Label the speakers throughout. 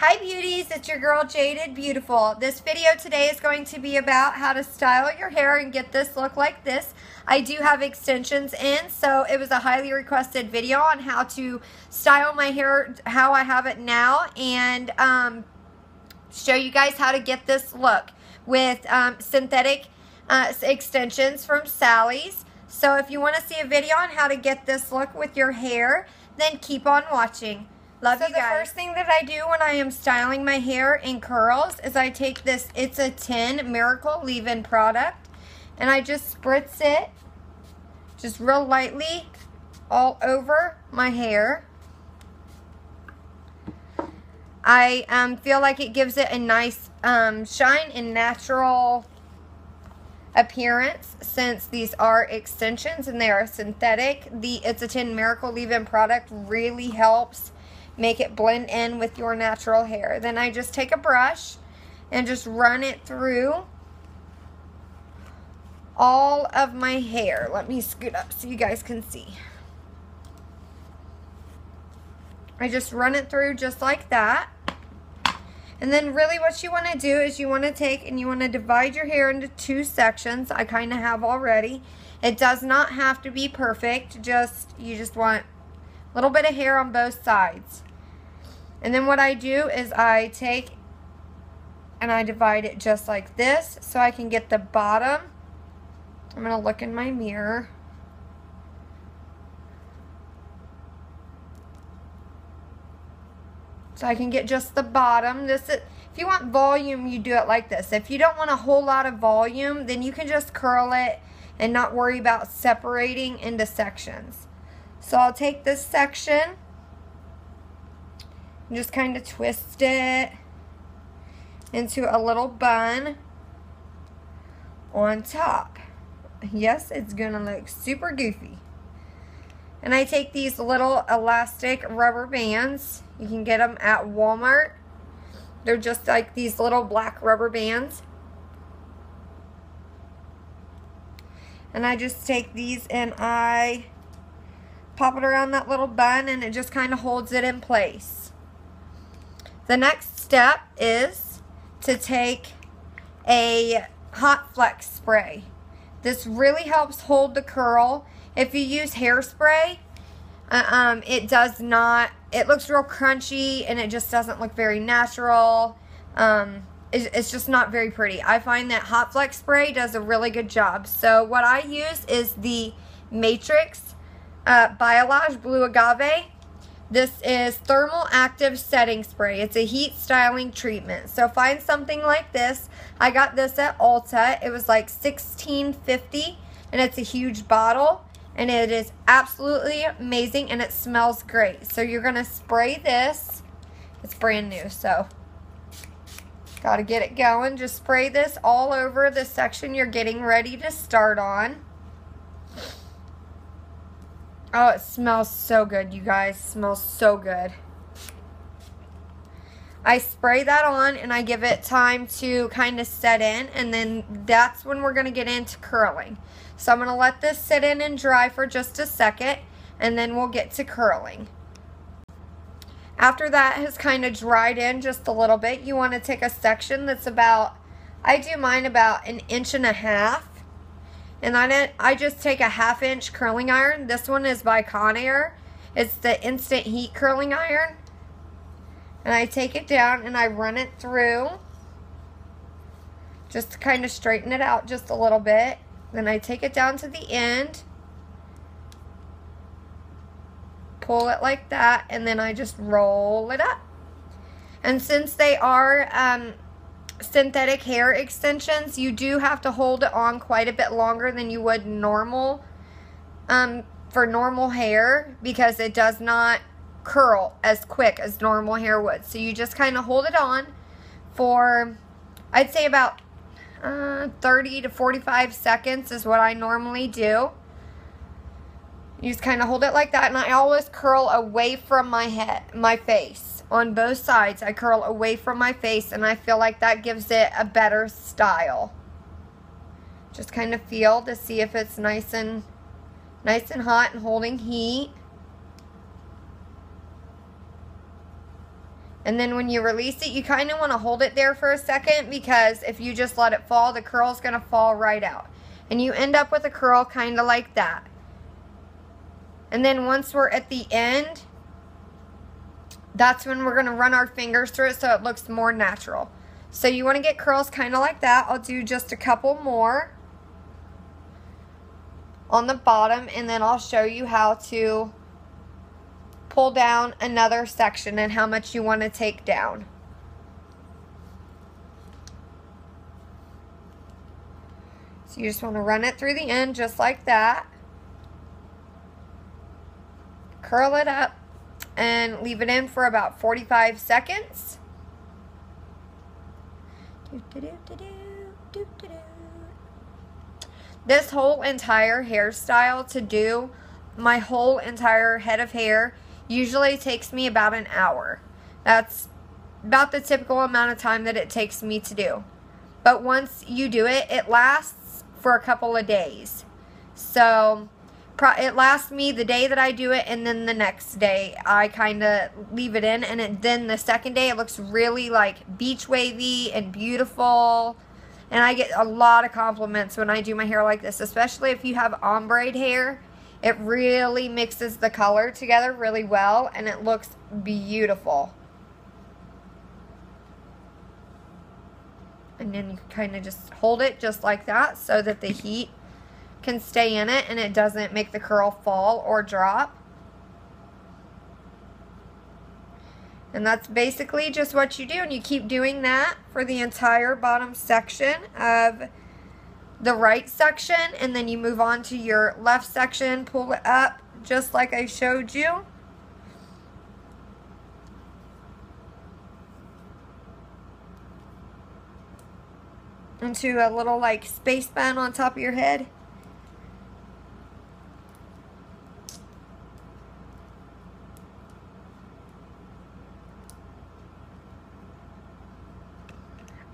Speaker 1: Hi beauties, it's your girl Jaded Beautiful. This video today is going to be about how to style your hair and get this look like this. I do have extensions in, so it was a highly requested video on how to style my hair how I have it now, and show you guys how to get this look with synthetic extensions from Sally's. So if you want to see a video on how to get this look with your hair, then keep on watching. Love you guys. So the first thing that I do when I am styling my hair in curls is I take this It's a 10 Miracle Leave-In product and I just spritz it just real lightly all over my hair. I feel like it gives it a nice shine and natural appearance since these are extensions and they are synthetic. The It's a 10 Miracle Leave-In product really helps make it blend in with your natural hair. Then I just take a brush and just run it through all of my hair. Let me scoot up so you guys can see. I just run it through just like that. And then really what you want to do is you want to take and you want to divide your hair into two sections. I kind of have already. It does not have to be perfect. You just want a little bit of hair on both sides. And then what I do is I take and I divide it just like this so I can get the bottom. I'm going to look in my mirror. So I can get just the bottom. If you want volume, you do it like this. If you don't want a whole lot of volume, then you can just curl it and not worry about separating into sections. So I'll take this section and just kind of twist it into a little bun on top. Yes, it's gonna look super goofy. And I take these little elastic rubber bands. You can get them at Walmart. They're just like these little black rubber bands. And I just take these and I pop it around that little bun and it just kind of holds it in place. The next step is to take a hot flex spray. This really helps hold the curl. If you use hairspray, it looks real crunchy and it just doesn't look very natural. It's just not very pretty. I find that hot flex spray does a really good job. So what I use is the Matrix Biolage Blue Agave. This is Thermal Active Setting Spray. It's a heat styling treatment. So find something like this. I got this at Ulta. It was like $16.50 and it's a huge bottle. And it is absolutely amazing and it smells great. So you're going to spray this. It's brand new, so got to get it going. Just spray this all over the section you're getting ready to start on. Oh, it smells so good, you guys. It smells so good. I spray that on and I give it time to kind of set in, and then that's when we're going to get into curling. So I'm going to let this sit in and dry for just a second, and then we'll get to curling. After that has kind of dried in just a little bit, you want to take a section that's about, I do mine about 1.5 inches. And I just take a 1/2 inch curling iron. This one is by CONAIR. It's the Instant Heat curling iron. And I take it down and I run it through just to kind of straighten it out just a little bit. Then I take it down to the end, pull it like that, and then I just roll it up. And since they are synthetic hair extensions, you do have to hold it on quite a bit longer than you would normal for normal hair, because it does not curl as quick as normal hair would. So you just kind of hold it on for, I'd say about 30 to 45 seconds is what I normally do. You just kind of hold it like that, and I always curl away from my face. On both sides, I curl away from my face, and I feel like that gives it a better style. Just kind of feel to see if it's nice and hot and holding heat. And then when you release it, you kind of want to hold it there for a second, because if you just let it fall, the curl's going to fall right out. And you end up with a curl kind of like that. And then once we're at the end, that's when we're going to run our fingers through it so it looks more natural. So you want to get curls kind of like that. I'll do just a couple more on the bottom, and then I'll show you how to pull down another section and how much you want to take down. So you just want to run it through the end just like that. Curl it up and leave it in for about 45 seconds. This whole entire hairstyle, to do my whole entire head of hair, usually takes me about an hour. That's about the typical amount of time that it takes me to do. But once you do it, it lasts for a couple of days. So it lasts me the day that I do it, and then the next day I kind of leave it in, and then the second day it looks really like beach wavy and beautiful. And I get a lot of compliments when I do my hair like this, especially if you have ombre hair. It really mixes the color together really well, and it looks beautiful. And then you kind of just hold it just like that so that the heat can stay in it and it doesn't make the curl fall or drop. And that's basically just what you do, and you keep doing that for the entire bottom section of the right section, and then you move on to your left section, pull it up just like I showed you. Into a little like space bun on top of your head.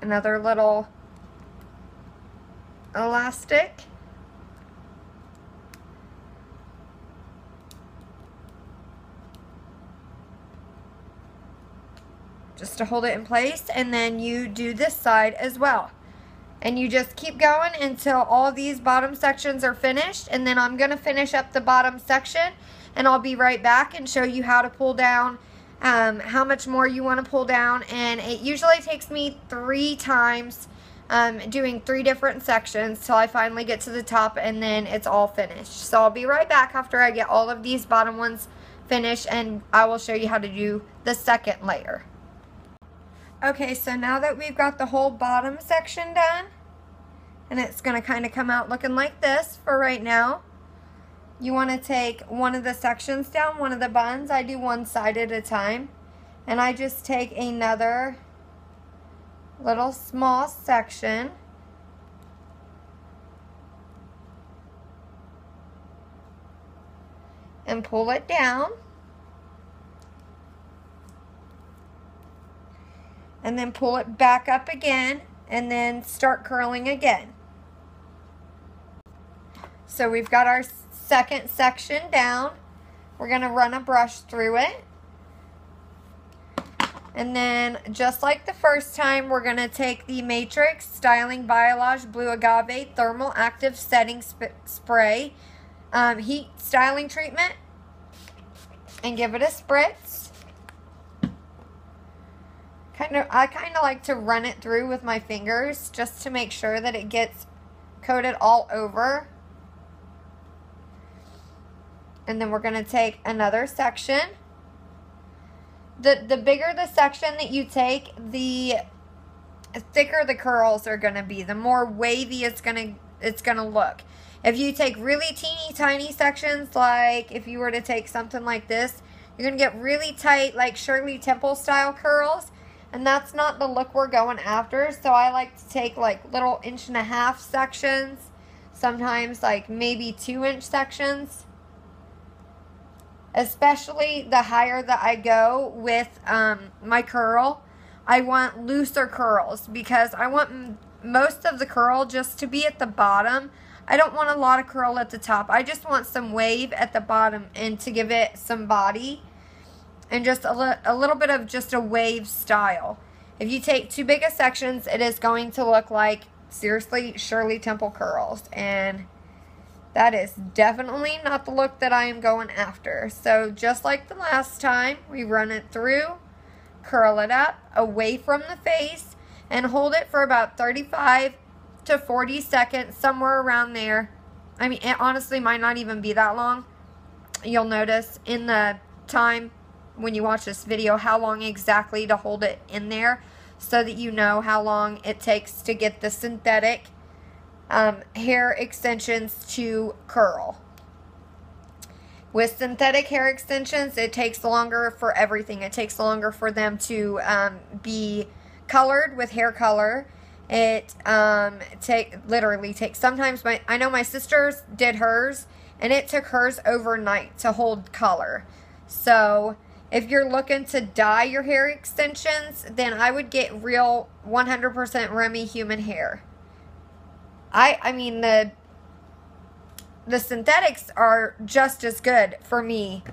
Speaker 1: Another little elastic. Just to hold it in place, and then you do this side as well. And you just keep going until all these bottom sections are finished, and then I'm going to finish up the bottom section, and I'll be right back and show you how to pull down, how much more you want to pull down. And it usually takes me 3 times doing 3 different sections till I finally get to the top, and then it's all finished. So I'll be right back after I get all of these bottom ones finished, and I will show you how to do the second layer. Okay, so now that we've got the whole bottom section done, and it's going to kind of come out looking like this for right now, you want to take one of the sections down, one of the buns. I do one side at a time, and I just take another little small section and pull it down. And then pull it back up again, and then start curling again. So we've got our second section down. We're going to run a brush through it. And then, just like the first time, we're going to take the Matrix Styling Biolage Blue Agave Thermal Active Setting Spray Heat Styling Treatment, and give it a spritz. I kind of like to run it through with my fingers just to make sure that it gets coated all over. And then we're going to take another section. The bigger the section that you take, the thicker the curls are going to be, the more wavy it's going to look. If you take really teeny tiny sections, like if you were to take something like this, you're going to get really tight, like Shirley Temple style curls. And that's not the look we're going after. So I like to take like little 1.5 inch sections. Sometimes like maybe 2-inch sections. Especially the higher that I go with my curl. I want looser curls because I want most of the curl just to be at the bottom. I don't want a lot of curl at the top. I just want some wave at the bottom and to give it some body. and just a little bit of just a wave style. If you take too big of sections, it is going to look like, seriously, Shirley Temple curls. And that is definitely not the look that I am going after. So just like the last time, we run it through, curl it up away from the face, and hold it for about 35 to 40 seconds, somewhere around there. I mean, it honestly might not even be that long. You'll notice in the time when you watch this video how long exactly to hold it in there, so that you know how long it takes to get the synthetic hair extensions to curl. With synthetic hair extensions, it takes longer for everything. It takes longer for them to be colored with hair color. It literally takes, sometimes I know my sisters did hers, and it took hers overnight to hold color. So if you're looking to dye your hair extensions, then I would get real 100% Remy human hair. I mean, the synthetics are just as good for me,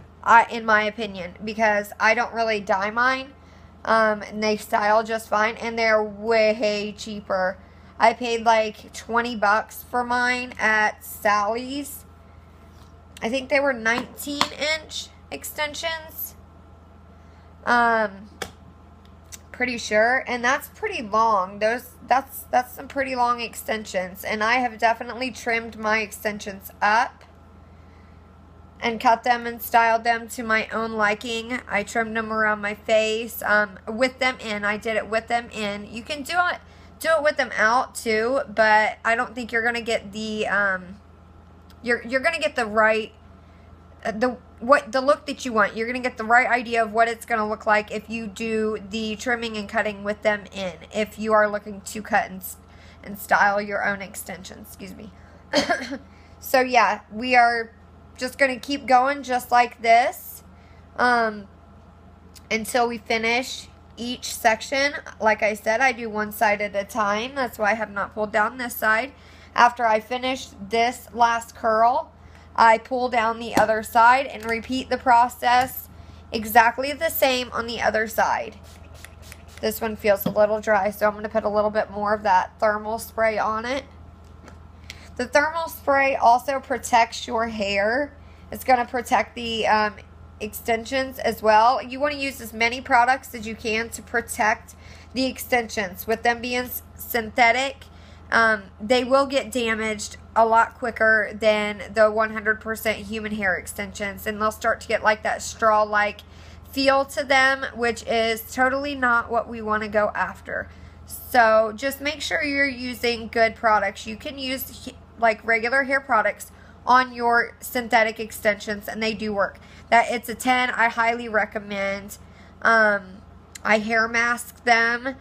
Speaker 1: in my opinion, because I don't really dye mine. And they style just fine, and they're way cheaper. I paid like $20 for mine at Sally's. I think they were 19-inch extensions. Pretty sure, and that's pretty long. That's some pretty long extensions, and I have definitely trimmed my extensions up and cut them and styled them to my own liking. I trimmed them around my face, with them in. I did it with them in. You can do it with them out too, but I don't think you're gonna get the you're gonna get the right the look that you want. You're gonna get the right idea of what it's gonna look like if you do the trimming and cutting with them in. If you are looking to cut and style your own extensions, excuse me. So yeah, we are just going to keep going just like this until we finish each section. Like I said, I do one side at a time. That's why I have not pulled down this side. After I finish this last curl, I pull down the other side and repeat the process exactly the same on the other side. This one feels a little dry, so I'm going to put a little bit more of that thermal spray on it. The thermal spray also protects your hair. It's going to protect the extensions as well. You want to use as many products as you can to protect the extensions. With them being synthetic, they will get damaged a lot quicker than the 100% human hair extensions. And they'll start to get like that straw-like feel to them, which is totally not what we want to go after. So just make sure you're using good products. You can use like regular hair products on your synthetic extensions, and they do work. It's a 10. I highly recommend. I hair mask them.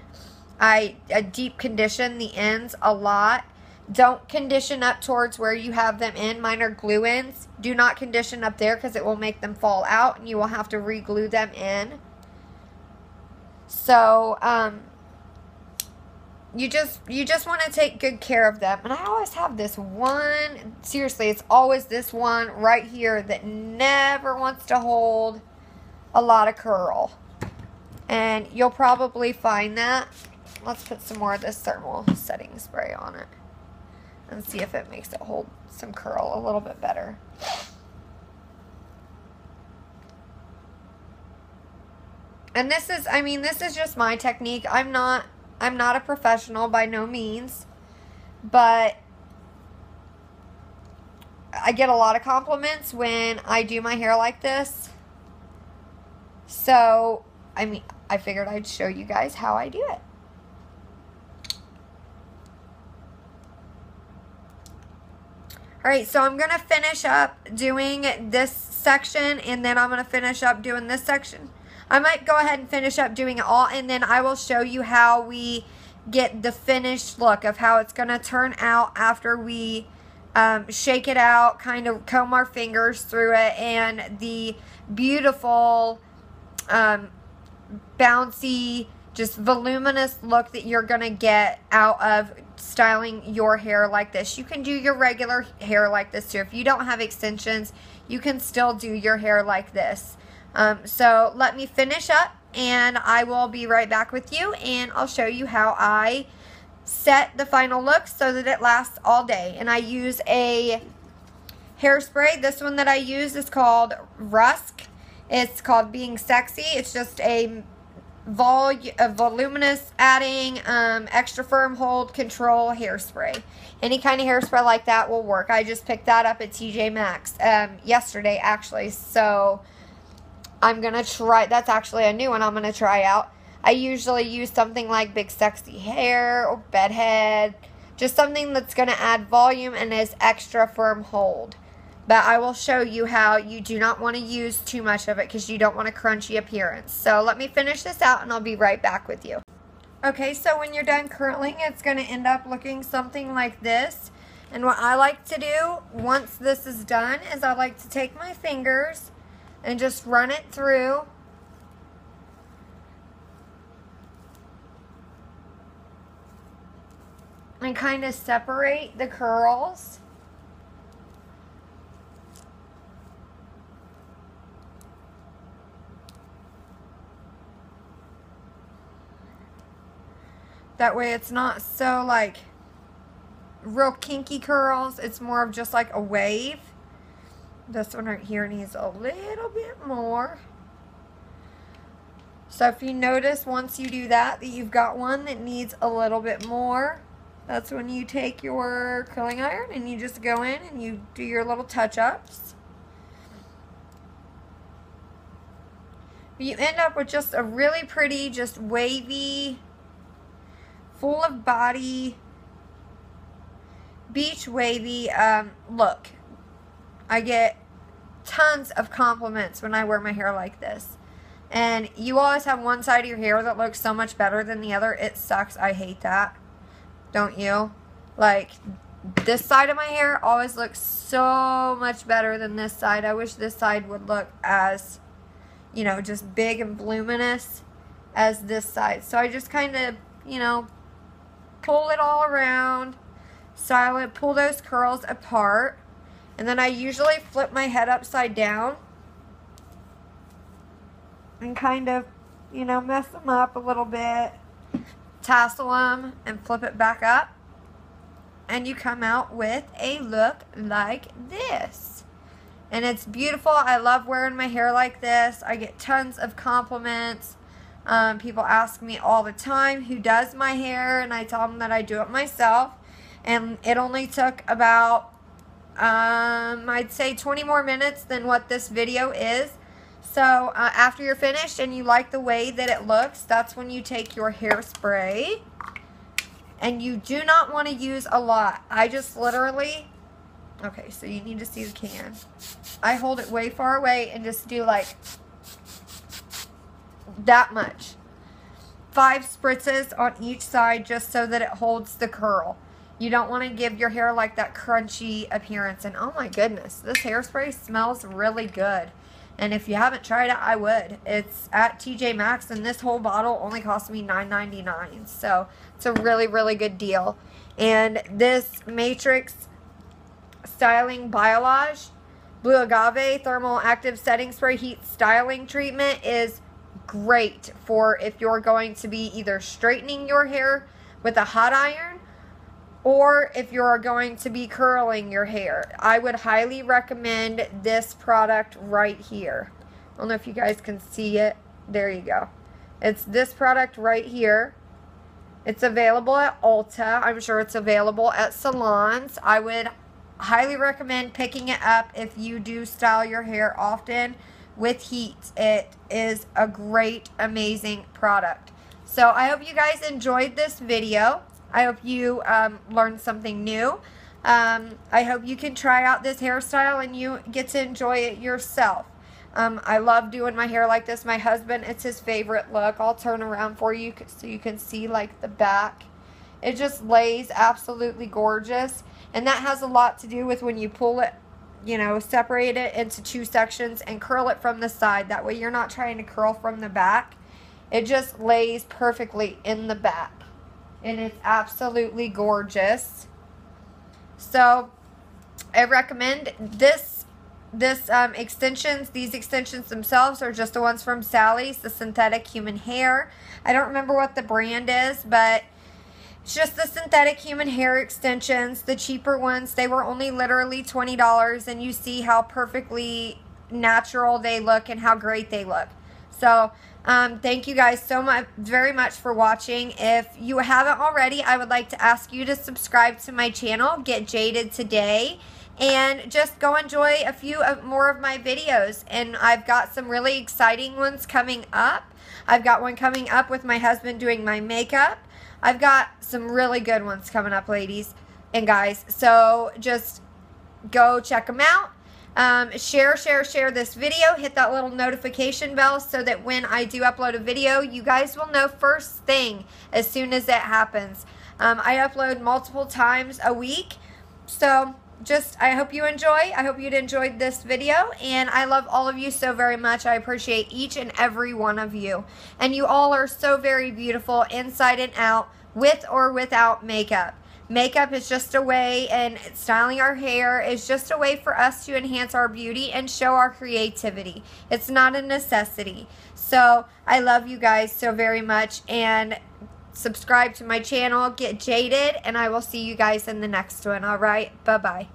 Speaker 1: I deep condition the ends a lot. Don't condition up towards where you have them in. Mine are glue ends. Do not condition up there because it will make them fall out and you will have to re-glue them in. So, you just want to take good care of them. And I always have this one, seriously, it's always this one right here that never wants to hold a lot of curl. And you'll probably find that. Let's put some more of this thermal setting spray on it and see if it makes it hold some curl a little bit better. And this is, I mean, this is just my technique. I'm not a professional by no means, but I get a lot of compliments when I do my hair like this. So, I mean, I figured I'd show you guys how I do it. Alright, so I'm going to finish up doing this section, and then I'm going to finish up doing this section. I might go ahead and finish up doing it all, and then I will show you how we get the finished look of how it's going to turn out after we shake it out, kind of comb our fingers through it, and the beautiful, bouncy, just voluminous look that you're going to get out of styling your hair like this. You can do your regular hair like this too. If you don't have extensions, you can still do your hair like this. So let me finish up and I will be right back with you, and I'll show you how I set the final look so that it lasts all day. And I use a hairspray. This one that I use is called Rusk. It's called Being Sexy. It's just a voluminous adding, extra firm hold control hairspray. Any kind of hairspray like that will work. I just picked that up at TJ Maxx yesterday actually, so I'm gonna try. That's actually a new one I'm gonna try out. I usually use something like Big Sexy Hair or Bedhead, just something that's gonna add volume and is extra firm hold. But I will show you how you do not want to use too much of it because you don't want a crunchy appearance. So let me finish this out and I'll be right back with you. Okay, so when you're done curling, it's going to end up looking something like this. And what I like to do once this is done is I like to take my fingers and just run it through. And kind of separate the curls. That way it's not so like real kinky curls. It's more of just like a wave. This one right here needs a little bit more. So if you notice once you do that you've got one that needs a little bit more, that's when you take your curling iron and you just go in and you do your little touch-ups. You end up with just a really pretty, just wavy, full of body, beach wavy look. I get tons of compliments when I wear my hair like this. And you always have one side of your hair that looks so much better than the other. It sucks. I hate that. Don't you? Like, this side of my hair always looks so much better than this side. I wish this side would look as, you know, just big and voluminous as this side. So I just kind of, you know, pull it all around, style it, pull those curls apart, and then I usually flip my head upside down and kind of, you know, mess them up a little bit, tassel them, and flip it back up, and you come out with a look like this. And it's beautiful. I love wearing my hair like this. I get tons of compliments. People ask me all the time who does my hair, and I tell them that I do it myself. And it only took about, I'd say 20 more minutes than what this video is. So after you're finished and you like the way that it looks, that's when you take your hairspray. And you do not want to use a lot. I just literally, okay, so you need to see the can. I hold it way far away and just do like that much. 5 spritzes on each side just so that it holds the curl. You don't want to give your hair like that crunchy appearance. And oh my goodness, this hairspray smells really good. And if you haven't tried it, I would. It's at TJ Maxx, and this whole bottle only cost me $9.99. So it's a really, really good deal. And this Matrix Styling Biolage Blue Agave Thermal Active Setting Spray Heat Styling Treatment is great for if you're going to be either straightening your hair with a hot iron or if you're going to be curling your hair. I would highly recommend this product right here. I don't know if you guys can see it. There you go. It's this product right here. It's available at Ulta. I'm sure it's available at salons. I would highly recommend picking it up if you do style your hair often with heat. It is a great, amazing product. So I hope you guys enjoyed this video. I hope you learned something new. I hope you can try out this hairstyle and you get to enjoy it yourself. I love doing my hair like this. My husband, it's his favorite look. I'll turn around for you so you can see like the back. It just lays absolutely gorgeous. And that has a lot to do with when you pull it, you know, separate it into 2 sections and curl it from the side. That way you're not trying to curl from the back. It just lays perfectly in the back. And it's absolutely gorgeous. So I recommend this extensions, these extensions themselves are just the ones from Sally's, the synthetic human hair. I don't remember what the brand is, but it's just the synthetic human hair extensions, the cheaper ones. They were only literally $20, and you see how perfectly natural they look and how great they look. So thank you guys so much, very much for watching. If you haven't already, I would like to ask you to subscribe to my channel, Get Jaded Today, and just go enjoy a few more of my videos. And I've got some really exciting ones coming up. I've got one coming up with my husband doing my makeup. I've got some really good ones coming up, ladies and guys. So just go check them out. Share this video. Hit that little notification bell so that when I do upload a video, you guys will know first thing as soon as it happens. I upload multiple times a week. So I hope you enjoy. I hope you'd enjoyed this video, and I love all of you so very much. I appreciate each and every one of you, and you all are so very beautiful inside and out, with or without makeup. Makeup is just a way, and styling our hair is just a way for us to enhance our beauty and show our creativity. It's not a necessity. So I love you guys so very much, and subscribe to my channel, Get Jaded, and I will see you guys in the next one. All right, bye-bye.